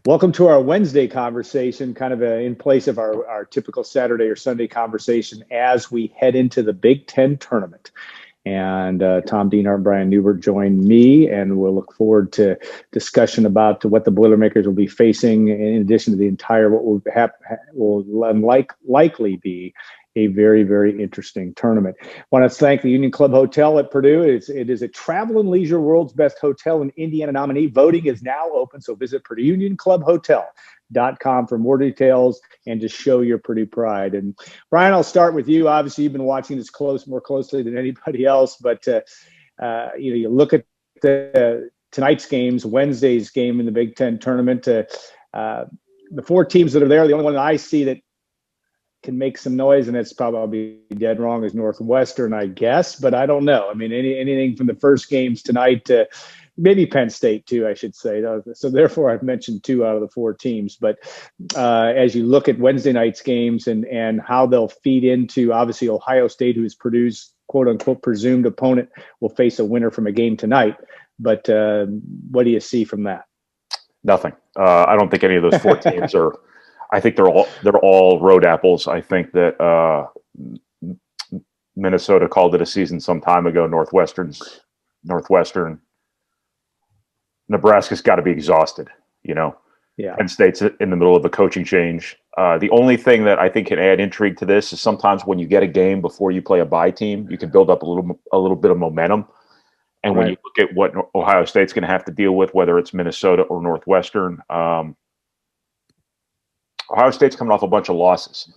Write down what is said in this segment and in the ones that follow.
Welcome to our Wednesday conversation, kind of in place of our typical Saturday or Sunday conversation as we head into the Big Ten tournament. And Tom Dienhart and Brian Neubert join me, and we'll look forward to discussion about what the Boilermakers will be facing, in addition to the entire what will likely be a very, very interesting tournament. I want to thank the Union Club Hotel at Purdue. It is a travel and leisure world's best hotel in Indiana nominee. Voting is now open, so visit PurdueUnionClubHotel.com for more details and just show your Purdue pride. And Brian, I'll start with you. Obviously, you've been watching this more closely than anybody else, but you look at tonight's games, Wednesday's game in the Big Ten tournament. The four teams that are there, the only one that I see that can make some noise, and it's probably dead wrong, is Northwestern, I guess, but I don't know. I mean, anything from the first games tonight, maybe Penn State too, I should say. So therefore, I've mentioned two out of the four teams. But as you look at Wednesday night's games and how they'll feed into, obviously, Ohio State, who is Purdue's quote-unquote presumed opponent, will face a winner from a game tonight. But what do you see from that? Nothing. I don't think any of those four teams are. I think they're all road apples. I think that Minnesota called it a season some time ago. Northwestern, Nebraska's got to be exhausted. Yeah. Penn State's in the middle of a coaching change. The only thing that I think can add intrigue to this is sometimes when you get a game before you play a bye team, you can build up a little bit of momentum. And when you look at what Ohio State's going to have to deal with, whether it's Minnesota or Northwestern. Ohio State's coming off a bunch of losses.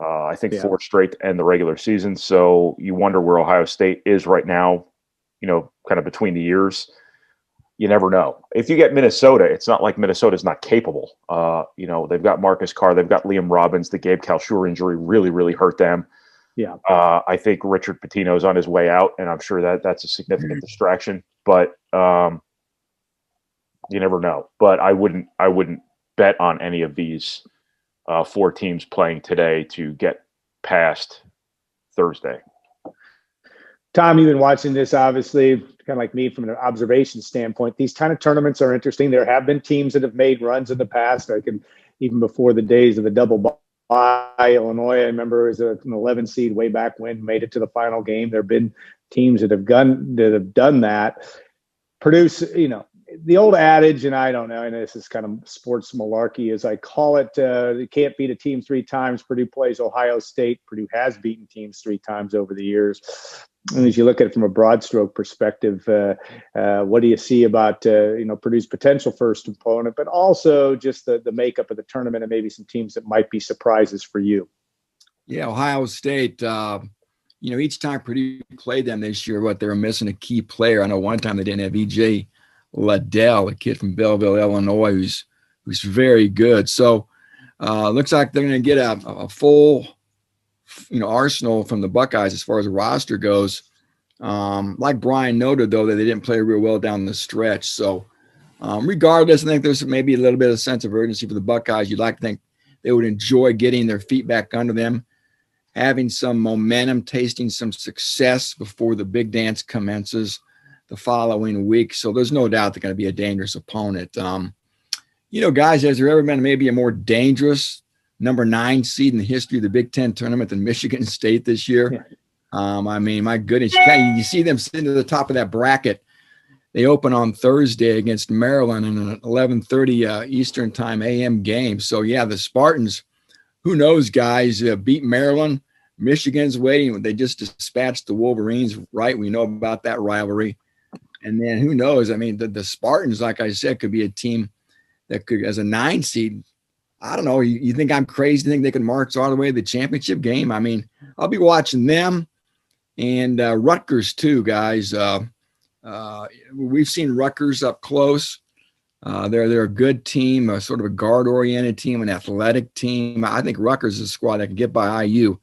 I think 4 straight to end the regular season. So you wonder where Ohio State is right now, kind of between the years. You never know. If you get Minnesota, it's not like Minnesota's not capable. They've got Marcus Carr. They've got Liam Robbins. The Gabe Kalscheur injury really, really hurt them. Yeah. I think Richard Pitino's on his way out, and I'm sure that's a significant distraction. But you never know. But I wouldn't bet on any of these 4 teams playing today to get past Thursday. Tom, you've been watching this, obviously, kind of like me from an observation standpoint. These kind of tournaments are interesting. There have been teams that have made runs in the past. Even before the days of the double bye, Illinois, I remember, was an 11 seed way back when, made it to the final game. There have been teams that have done that. Purdue, the old adage, and I don't know, and this is kind of sports malarkey, as I call it, you can't beat a team 3 times. Purdue plays Ohio State. Purdue has beaten teams 3 times over the years. And as you look at it from a broad stroke perspective, what do you see about, Purdue's potential first opponent, but also just the makeup of the tournament and maybe some teams that might be surprises for you? Yeah, Ohio State, each time Purdue played them this year, they were missing a key player. I know one time they didn't have E.J. Liddell, a kid from Belleville, Illinois, who's very good. So looks like they're going to get a full, arsenal from the Buckeyes as far as the roster goes. Like Brian noted, though, that they didn't play real well down the stretch. So regardless, I think there's maybe a little bit of sense of urgency for the Buckeyes. You'd like to think they would enjoy getting their feet back under them, having some momentum, tasting some success before the big dance commences the following week. So there's no doubt they're going to be a dangerous opponent. Guys, has there ever been maybe a more dangerous number 9 seed in the history of the Big Ten tournament than Michigan State this year? My goodness, you see them sitting to the top of that bracket. They open on Thursday against Maryland in an 11:30 Eastern time AM game. So yeah, the Spartans, who knows, guys, beat Maryland. Michigan's waiting. They just dispatched the Wolverines, right? We know about that rivalry. And then who knows? The Spartans, like I said, could be a team that could, as a 9 seed, I don't know. You think I'm crazy to think they could march all the way to the championship game? I'll be watching them and Rutgers too, guys. We've seen Rutgers up close. They're a good team, sort of a guard-oriented team, an athletic team. I think Rutgers is a squad that can get by IU,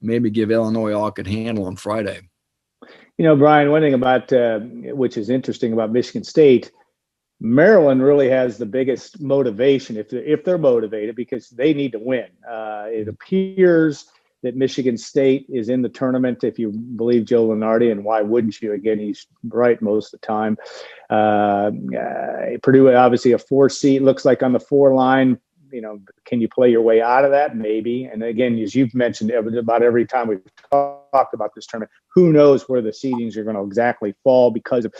maybe give Illinois all it could handle on Friday. Brian, one thing about which is interesting about Michigan State, Maryland really has the biggest motivation if they're motivated, because they need to win. It appears that Michigan State is in the tournament, if you believe Joe Lunardi, and why wouldn't you? Again, he's right most of the time. Purdue, obviously a 4 seed, looks like on the 4 line. Can you play your way out of that? Maybe. And again, as you've mentioned, about every time we've talked about this tournament, who knows where the seedings are going to exactly fall because of,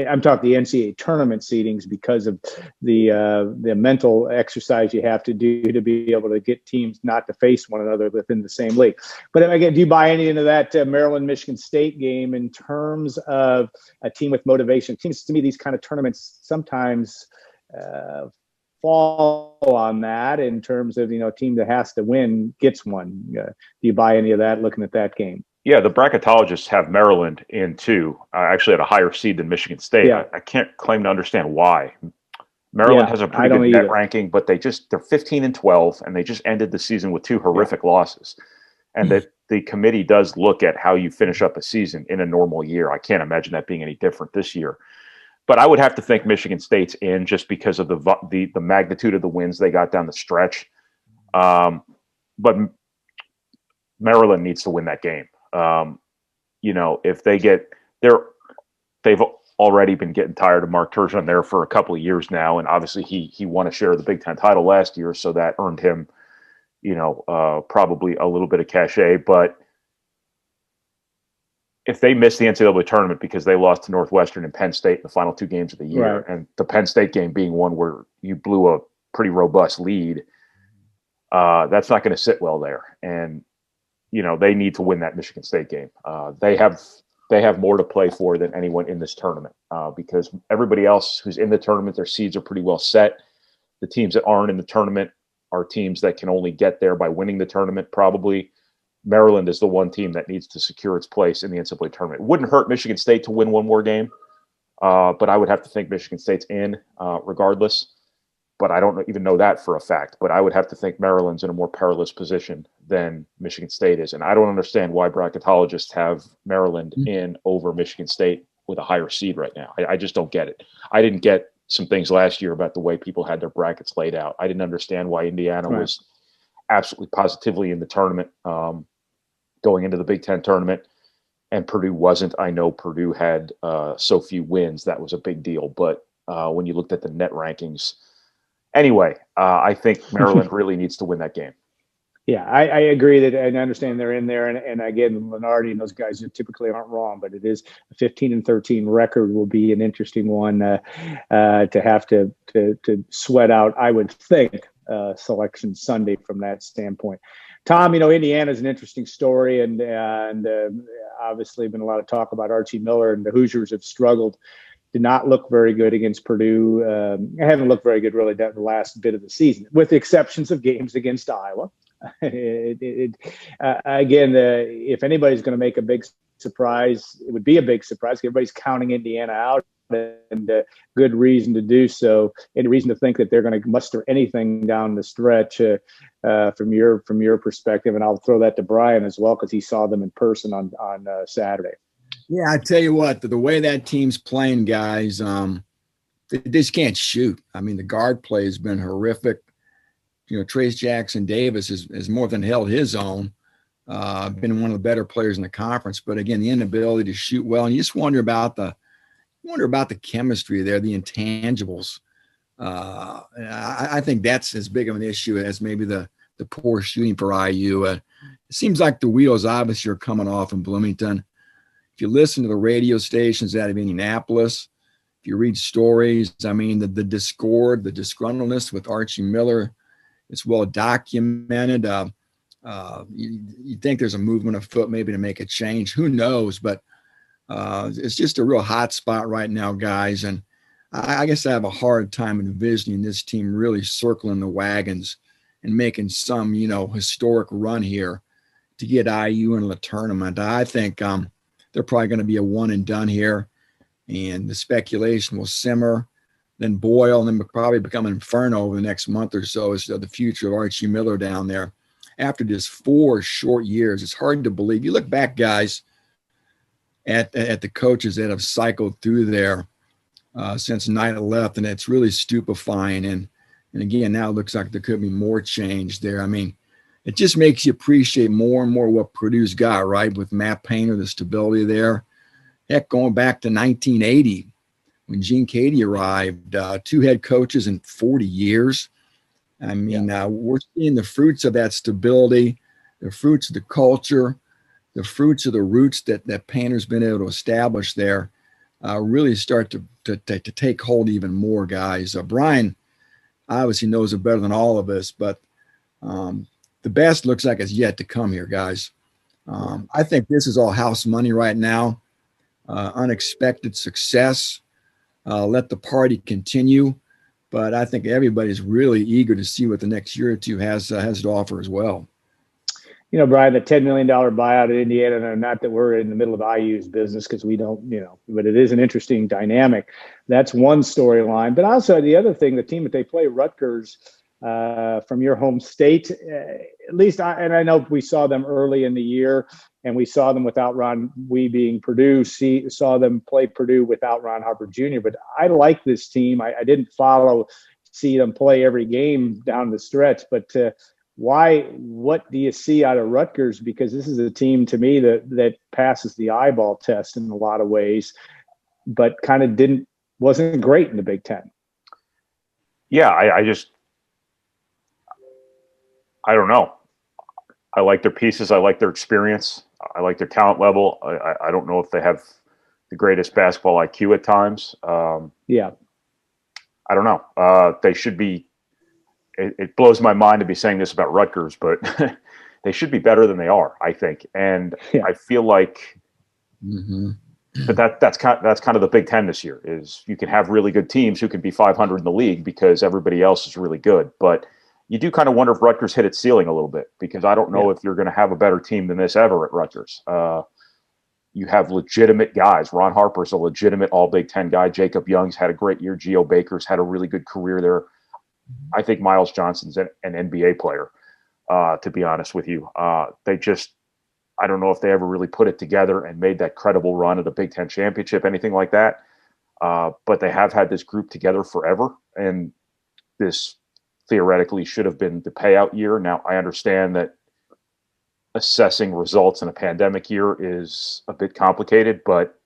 I'm talking the NCAA tournament seedings, because of the mental exercise you have to do to be able to get teams not to face one another within the same league. But again, do you buy any into that Maryland-Michigan State game in terms of a team with motivation? It seems to me these kind of tournaments sometimes fall on that in terms of, a team that has to win gets one. Do you buy any of that looking at that game? Yeah, the bracketologists have Maryland in 2, actually at a higher seed than Michigan State. Yeah. I can't claim to understand why. Maryland has a pretty good net ranking, but they're 15-12, and they just ended the season with 2 horrific losses. And that the committee does look at how you finish up a season in a normal year. I can't imagine that being any different this year. But I would have to think Michigan State's in just because of the magnitude of the wins they got down the stretch. But Maryland needs to win that game. If they've already been getting tired of Mark Turgeon there for a couple of years now, and obviously he won a share of the Big Ten title last year, so that earned him, probably a little bit of cachet. But if they miss the NCAA tournament because they lost to Northwestern and Penn State in the final 2 games of the year, right, and the Penn State game being one where you blew a pretty robust lead, that's not going to sit well there. And, they need to win that Michigan State game. They have more to play for than anyone in this tournament because everybody else who's in the tournament, their seeds are pretty well set. The teams that aren't in the tournament are teams that can only get there by winning the tournament, probably. Maryland is the one team that needs to secure its place in the NCAA tournament. It wouldn't hurt Michigan State to win one more game, but I would have to think Michigan State's in regardless. But I don't even know that for a fact. But I would have to think Maryland's in a more perilous position than Michigan State is. And I don't understand why bracketologists have Maryland in over Michigan State with a higher seed right now. I just don't get it. I didn't get some things last year about the way people had their brackets laid out. I didn't understand why Indiana was absolutely positively in the tournament going into the Big Ten tournament, and Purdue wasn't. I know Purdue had so few wins. That was a big deal. But when you looked at the net rankings, anyway, I think Maryland really needs to win that game. Yeah, I agree that, and I understand they're in there. And again, Lunardi and those guys typically aren't wrong, but it is a 15-13 record will be an interesting one to have to sweat out, I would think, Selection Sunday from that standpoint. Tom, Indiana's an interesting story, and obviously been a lot of talk about Archie Miller, and the Hoosiers have struggled. Did not look very good against Purdue. Haven't looked very good really the last bit of the season, with the exceptions of games against Iowa. Again, if anybody's going to make a big surprise, it would be a big surprise. Everybody's counting Indiana out, and good reason to do so. Any reason to think that they're going to muster anything down the stretch from your perspective? And I'll throw that to Brian as well, because he saw them in person on Saturday. Yeah, I tell you what, the way that team's playing, guys, they just can't shoot. I mean, the guard play has been horrific. Trace Jackson Davis has more than held his own. Been one of the better players in the conference, but again, the inability to shoot well, and you just wonder about the chemistry there, the intangibles. I think that's as big of an issue as maybe the poor shooting for IU. It seems like the wheels obviously are coming off in Bloomington. If you listen to the radio stations out of Indianapolis, if you read stories, I mean, the discord, the disgruntledness with Archie Miller, it's well documented. You think there's a movement afoot maybe to make a change. Who knows? But it's just a real hot spot right now, guys. And I guess I have a hard time envisioning this team really circling the wagons and making some, historic run here to get IU into the tournament. I think they're probably going to be a one and done here, and the speculation will simmer, then boil, and then probably become an inferno over the next month or so as to the future of Archie Miller down there. After just 4 short years, it's hard to believe. You look back, guys, at the coaches that have cycled through there since 9/11, and it's really stupefying. And again, now it looks like there could be more change there. I mean, it just makes you appreciate more and more what Purdue's got, right? With Matt Painter, the stability there. Heck, going back to 1980 when Gene Cady arrived, 2 head coaches in 40 years. I mean, we're seeing the fruits of that stability, the fruits of the culture, the fruits of the roots that Painter's been able to establish there, really start to take hold even more, guys. Brian obviously knows it better than all of us, but the best looks like it's yet to come here, guys. I think this is all house money right now. Unexpected success. Let the party continue. But I think everybody's really eager to see what the next year or two has to offer as well. You know, Brian, the $10 million buyout at Indiana, not that we're in the middle of IU's business because we don't, but it is an interesting dynamic. That's one storyline. But also the other thing, the team that they play, Rutgers, from your home state, at least, I know we saw them early in the year, and we saw them without Ron, we being Purdue, saw them play Purdue without Ron Harper Jr. But I like this team. I didn't see them play every game down the stretch, but what do you see out of Rutgers? Because this is a team to me that passes the eyeball test in a lot of ways, but kind of wasn't great in the Big Ten. Yeah, I don't know. I like their pieces. I like their experience. I like their talent level. I don't know if they have the greatest basketball IQ at times. I don't know. They should be. It blows my mind to be saying this about Rutgers, but they should be better than they are, I think. And I feel like, but that's kind of the Big Ten this year. Is you can have really good teams who can be 500 in the league because everybody else is really good, but you do kind of wonder if Rutgers hit its ceiling a little bit, because I don't know if you're going to have a better team than this ever at Rutgers. You have legitimate guys. Ron Harper's a legitimate all Big Ten guy. Jacob Young's had a great year. Geo Baker's had a really good career there. I think Miles Johnson's an NBA player, to be honest with you. I don't know if they ever really put it together and made that credible run at a Big Ten championship, anything like that. But they have had this group together forever, and this theoretically should have been the payout year. Now, I understand that assessing results in a pandemic year is a bit complicated, but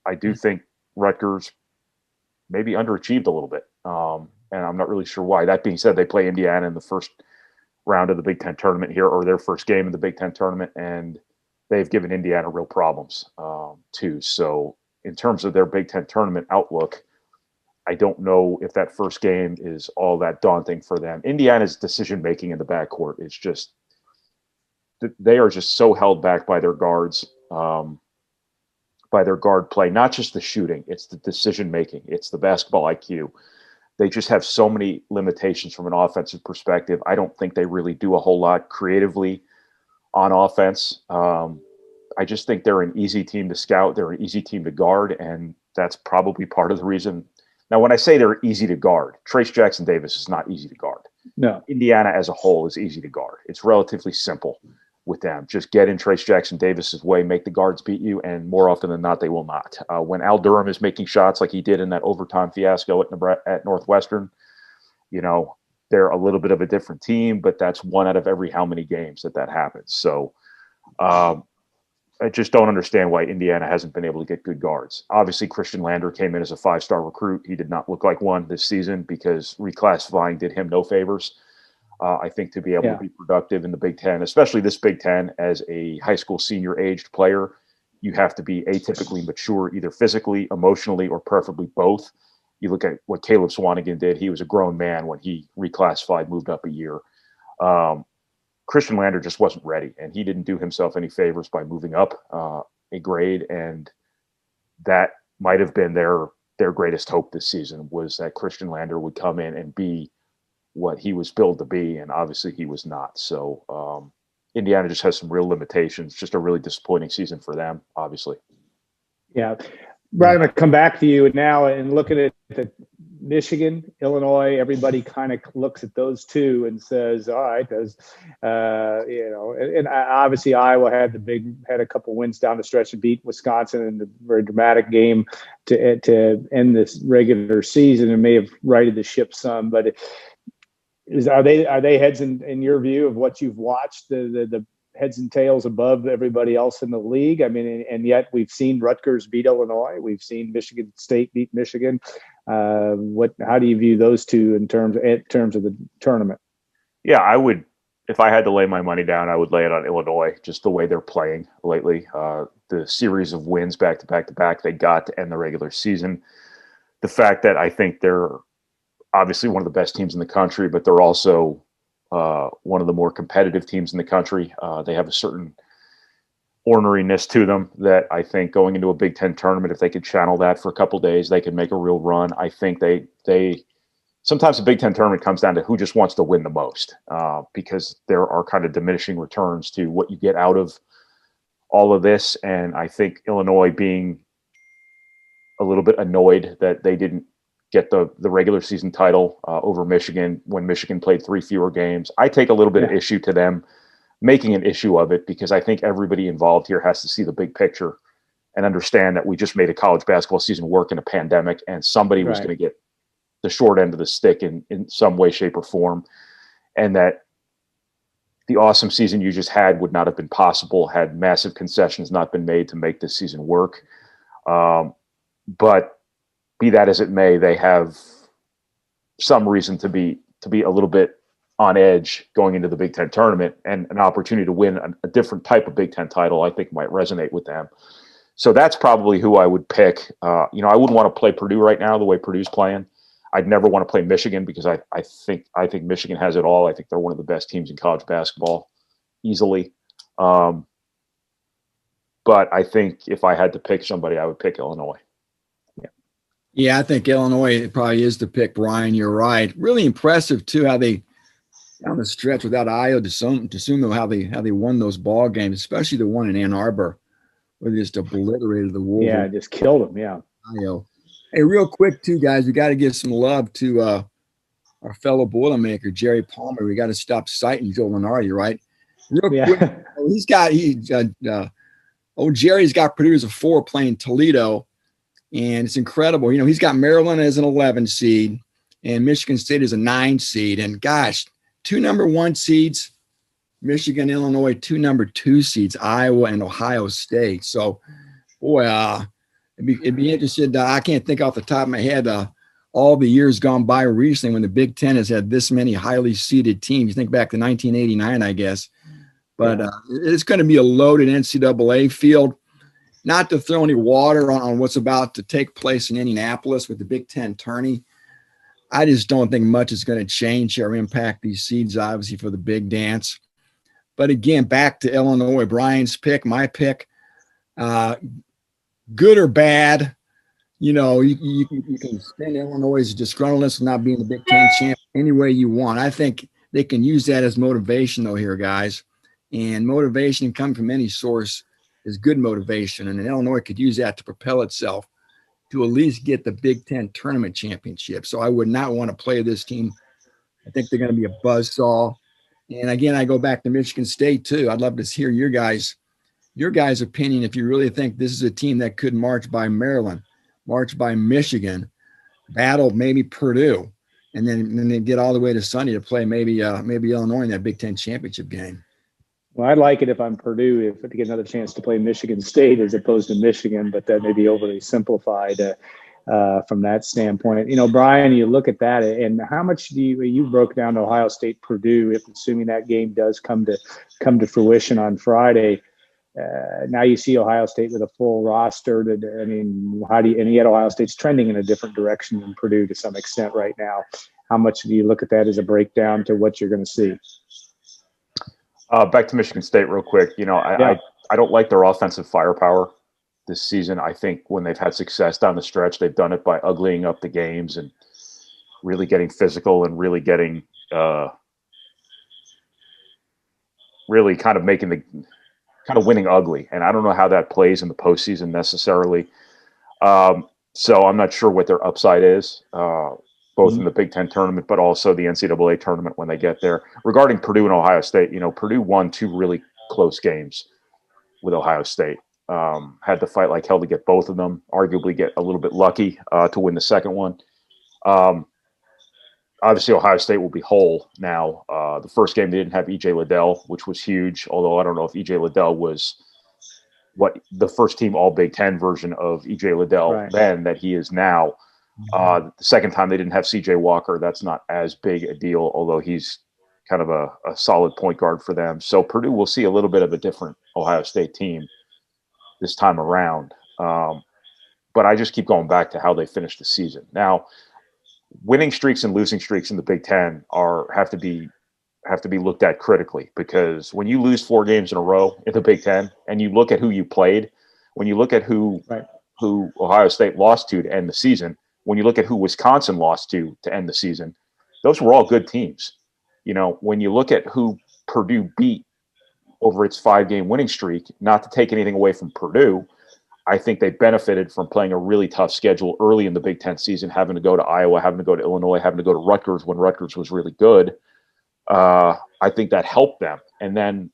I do think Rutgers maybe underachieved a little bit. And I'm not really sure why. That being said, they play Indiana in the first round of the Big Ten tournament here, or their first game in the Big Ten tournament, and they've given Indiana real problems too. So in terms of their Big Ten tournament outlook, I don't know if that first game is all that daunting for them. Indiana's decision-making in the backcourt is just – they are just so held back by their guards, by their guard play. Not just the shooting, it's the decision-making. It's the basketball IQ. They just have so many limitations from an offensive perspective. I don't think they really do a whole lot creatively on offense. I just think they're an easy team to scout. They're an easy team to guard, and that's probably part of the reason. Now, when I say they're easy to guard, Trace Jackson Davis is not easy to guard. No. Indiana as a whole is easy to guard. It's relatively simple with them. Just get in Trace Jackson Davis's way, make the guards beat you, and more often than not, they will not. When Al Durham is making shots like he did in that overtime fiasco at Northwestern, they're a little bit of a different team, but that's one out of every how many games that happens. So I just don't understand why Indiana hasn't been able to get good guards. Obviously, Christian Lander came in as a 5-star recruit. He did not look like one this season because reclassifying did him no favors. I think to be able to be productive in the Big Ten, especially this Big Ten as a high school senior aged player, you have to be atypically mature, either physically, emotionally, or preferably both. You look at what Caleb Swanigan did. He was a grown man when he reclassified, moved up a year. Christian Lander just wasn't ready, and he didn't do himself any favors by moving up a grade, and that might have been their greatest hope this season, was that Christian Lander would come in and be what he was billed to be, and obviously he was not. So Indiana just has some real limitations, just a really disappointing season for them, obviously. Yeah. Brian, I'm going to come back to you now and looking at the Michigan, Illinois, everybody kind of looks at those two and says, all right, and obviously Iowa had a couple wins down the stretch and beat Wisconsin in the very dramatic game to end this regular season and may have righted the ship some, but Are they heads in your view of what you've watched, the heads and tails above everybody else in the league? I mean, and yet we've seen Rutgers beat Illinois, we've seen Michigan State beat Michigan. How do you view those two in terms of the tournament? Yeah, I would. If I had to lay my money down, I would lay it on Illinois, just the way they're playing lately. The series of wins back to back to back they got to end the regular season. The fact that I think they're obviously one of the best teams in the country, but they're also one of the more competitive teams in the country. They have a certain orneriness to them that I think going into a Big Ten tournament, if they could channel that for a couple of days, they could make a real run. I think they sometimes the Big Ten tournament comes down to who just wants to win the most, because there are kind of diminishing returns to what you get out of all of this. And I think Illinois being a little bit annoyed that they didn't get the regular season title over Michigan when Michigan played 3 fewer games. I take a little bit of issue to them making an issue of it, because I think everybody involved here has to see the big picture and understand that we just made a college basketball season work in a pandemic, and somebody was going to get the short end of the stick in some way, shape, or form. And that the awesome season you just had would not have been possible had massive concessions not been made to make this season work. But be that as it may, they have some reason to be a little bit on edge going into the Big Ten tournament, and an opportunity to win a different type of Big Ten title, I think might resonate with them. So that's probably who I would pick. I wouldn't want to play Purdue right now the way Purdue's playing. I'd never want to play Michigan, because I think Michigan has it all. I think they're one of the best teams in college basketball, easily. But I think if I had to pick somebody, I would pick Illinois. Yeah, I think Illinois probably is the pick, Brian. You're right. Really impressive, too, how they, down the stretch without Ayo Dosunmu, how they won those ball games, especially the one in Ann Arbor, where they just obliterated the Wolverines. Yeah, just killed them, yeah. Ayo. Hey, real quick, too, guys, we got to give some love to our fellow Boilermaker, Jerry Palmer. We got to stop citing Joe Lenardi, right? Real quick, Jerry's got Purdue as a 4 playing Toledo, and it's incredible. He's got Maryland as an 11 seed and Michigan State as a 9 seed. And gosh, 2 number 1 seeds, Michigan, Illinois, 2 number 2 seeds, Iowa and Ohio State. So, boy, it'd be interested. I can't think off the top of my head all the years gone by recently when the Big Ten has had this many highly seeded teams. You think back to 1989, I guess. But it's going to be a loaded NCAA field. Not to throw any water on what's about to take place in Indianapolis with the Big Ten tourney. I just don't think much is going to change or impact these seeds, obviously, for the big dance. But again, back to Illinois, Brian's pick, my pick. Good or bad, you can spin Illinois' disgruntledness not being the Big Ten champ any way you want. I think they can use that as motivation, though, here, guys. And motivation coming from any source is good motivation. And Illinois could use that to propel itself to at least get the Big Ten tournament championship. So I would not want to play this team. I think they're going to be a buzzsaw. And again, I go back to Michigan State too. I'd love to hear your guys' opinion if you really think this is a team that could march by Maryland, march by Michigan, battle maybe Purdue, and then get all the way to Sunday to play maybe Illinois in that Big Ten championship game. Well, I'd like it if I'm Purdue to get another chance to play Michigan State as opposed to Michigan, but that may be overly simplified from that standpoint. Brian, you look at that, and how much do you broke down Ohio State Purdue, if assuming that game does come to fruition on Friday. Now you see Ohio State with a full roster. And yet Ohio State's trending in a different direction than Purdue to some extent right now. How much do you look at that as a breakdown to what you're going to see? Back to Michigan State real quick. I don't like their offensive firepower this season. I think when they've had success down the stretch, they've done it by uglying up the games and really getting physical and really getting really kind of making the kind of winning ugly. And I don't know how that plays in the postseason necessarily. So I'm not sure what their upside is. Both in the Big Ten tournament, but also the NCAA tournament when they get there. Regarding Purdue and Ohio State, Purdue won 2 really close games with Ohio State. Had to fight like hell to get both of them, arguably get a little bit lucky to win the second one. obviously Ohio State will be whole now. The first game they didn't have E.J. Liddell, which was huge, although I don't know if E.J. Liddell was what the first team all Big Ten version of E.J. Liddell then that he is now. The second time they didn't have C.J. Walker. That's not as big a deal, although he's kind of a solid point guard for them. So Purdue will see a little bit of a different Ohio State team this time around. But I just keep going back to how they finished the season. Now, winning streaks and losing streaks in the Big Ten have to be looked at critically, because when you lose 4 games in a row in the Big Ten and you look at who you played, when you look at who Ohio State lost to end the season, when you look at who Wisconsin lost to end the season, those were all good teams. You know, when you look at who Purdue beat over its 5-game winning streak, not to take anything away from Purdue, I think they benefited from playing a really tough schedule early in the Big Ten season, having to go to Iowa, having to go to Illinois, having to go to Rutgers when Rutgers was really good. I think that helped them. And then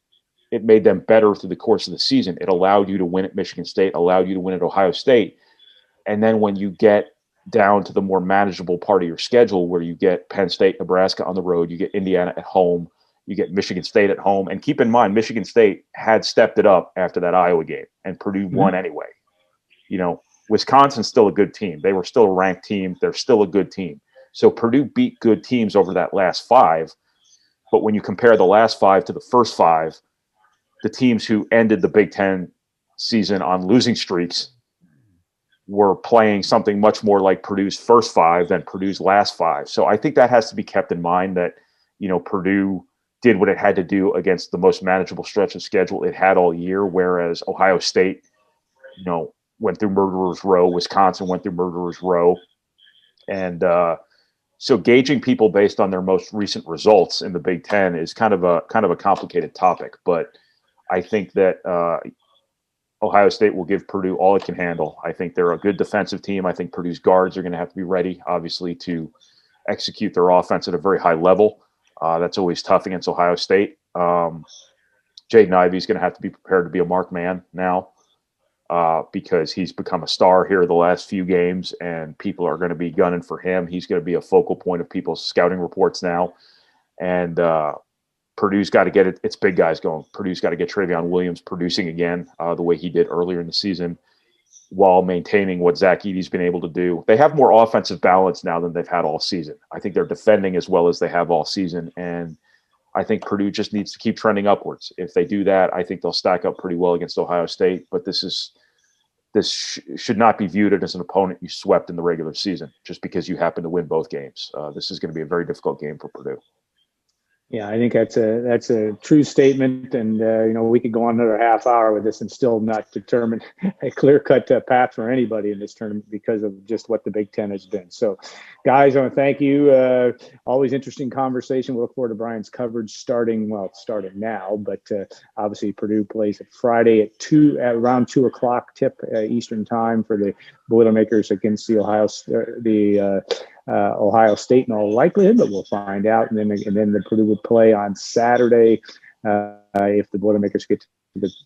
it made them better through the course of the season. It allowed you to win at Michigan State, allowed you to win at Ohio State. And then when you get down to the more manageable part of your schedule, where you get Penn State, Nebraska on the road, you get Indiana at home, you get Michigan State at home. And keep in mind, Michigan State had stepped it up after that Iowa game, and Purdue won anyway. You know, Wisconsin's still a good team. They were still a ranked team. They're still a good team. So Purdue beat good teams over that last 5. But when you compare the last 5 to the first 5, the teams who ended the Big Ten season on losing streaks were playing something much more like Purdue's first 5 than Purdue's last 5. So I think that has to be kept in mind, that, you know, Purdue did what it had to do against the most manageable stretch of schedule it had all year, whereas Ohio State, you know, went through murderer's row. Wisconsin went through murderer's row. And so gauging people based on their most recent results in the Big Ten is kind of a complicated topic. But I think that Ohio State will give Purdue all it can handle. I think they're a good defensive team. I think Purdue's guards are going to have to be ready, obviously, to execute their offense at a very high level. That's always tough against Ohio State. Jaden Ivey's going to have to be prepared to be a marked man now, because he's become a star here the last few games, and people are going to be gunning for him. He's going to be a focal point of people's scouting reports now. And Purdue's got to get its big guys going. Purdue's got to get Travion Williams producing again the way he did earlier in the season, while maintaining what Zach Edey's been able to do. They have more offensive balance now than they've had all season. I think they're defending as well as they have all season, and I think Purdue just needs to keep trending upwards. If they do that, I think they'll stack up pretty well against Ohio State. But this should not be viewed as an opponent you swept in the regular season just because you happen to win both games. This is going to be a very difficult game for Purdue. Yeah, I think that's a true statement, and you know, we could go on another half hour with this and still not determine a clear-cut path for anybody in this tournament because of just what the Big Ten has been. So, guys, I want to thank you. Always interesting conversation. We look forward to Brian's coverage starting now, but obviously Purdue plays Friday at around 2:00 tip Eastern time for the Boilermakers against the Ohio State in all likelihood, but we'll find out. And then the Purdue would play on Saturday. If the Boilermakers get to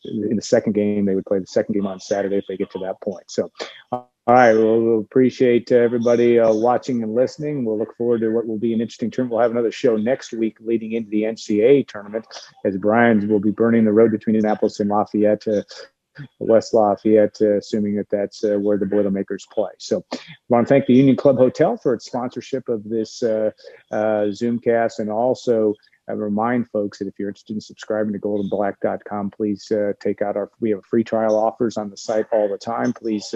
in the second game, they would play the second game on Saturday if they get to that point. So, all right, we'll appreciate everybody watching and listening. We'll look forward to what will be an interesting tournament. We'll have another show next week leading into the NCAA tournament, as Brian will be burning the road between Indianapolis and Lafayette. West Lafayette, assuming that's where the Boilermakers play. So I want to thank the Union Club Hotel for its sponsorship of this Zoomcast, and also remind folks that if you're interested in subscribing to goldenblack.com, please we have free trial offers on the site all the time. Please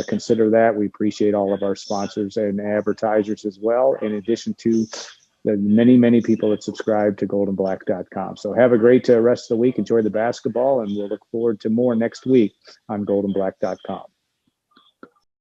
consider that. We appreciate all of our sponsors and advertisers as well, in addition to the many, many people that subscribe to goldenblack.com. So have a great rest of the week. Enjoy the basketball, and we'll look forward to more next week on goldenblack.com.